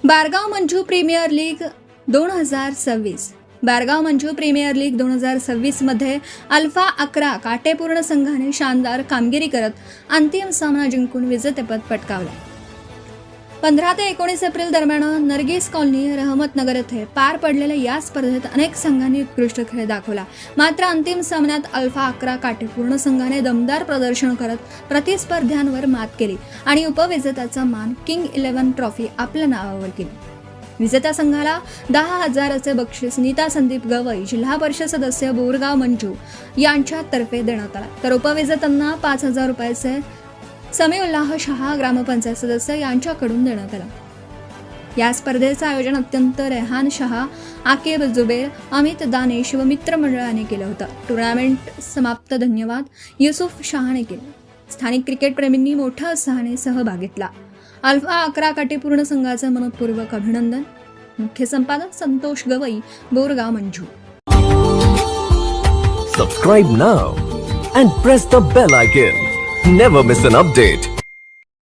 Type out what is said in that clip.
बारगाव Manju premier league 2026 Bargaon Manju premier league 2026 मध्ये alpha 11 Katepurna संघाने शानदार कामगिरी करत अंतिम सामना जिंकून विजेतेपद पटकावले. 15 ते 19 एप्रिल दरम्यान नरगिस कॉलनी रहमतनगर येथे पार पडलेल्या या स्पर्धेत अनेक संघांनी उत्कृष्ट खेळ दाखवला. मात्र अंतिम सामन्यात अल्फा 11 काटेपूर्ण संघाने दमदार प्रदर्शन करत प्रतिस्पर्ध्यांवर मात केली आणि उपविजेत्याचा मान किंग 11 ट्रॉफी आपल्या नावावर केली. विजेत्या संघाला 10,000चे बक्षीस नीता संदीप गवई जिल्हा परिषद सदस्य बोरगाव मंजू यांच्यातर्फे देण्यात आला, तर उपविजेत्यांना 5,000 रुपयाचे समीउल्लाह शाह ग्रामपंचायत सदस्य यांच्याकडून देण्यात आला. या स्पर्धेचं आयोजन अत्यंत रेहान शाह, आकिब जुबेर, अमित दानेश व मित्रमंडळाने केलं होतं. टुर्नामेंट समाप्त धन्यवाद युसुफ शहाने केले. स्थानिक क्रिकेट प्रेमींनी मोठ्या उत्साहाने सहभाग घेतला. अल्फा 11 काटेपूर्ण संघाचं मनपूर्वक अभिनंदन. मुख्य संपादक Santosh Gavai, Borgaon Manju. Subscribe now and press the bell icon. Never miss an update.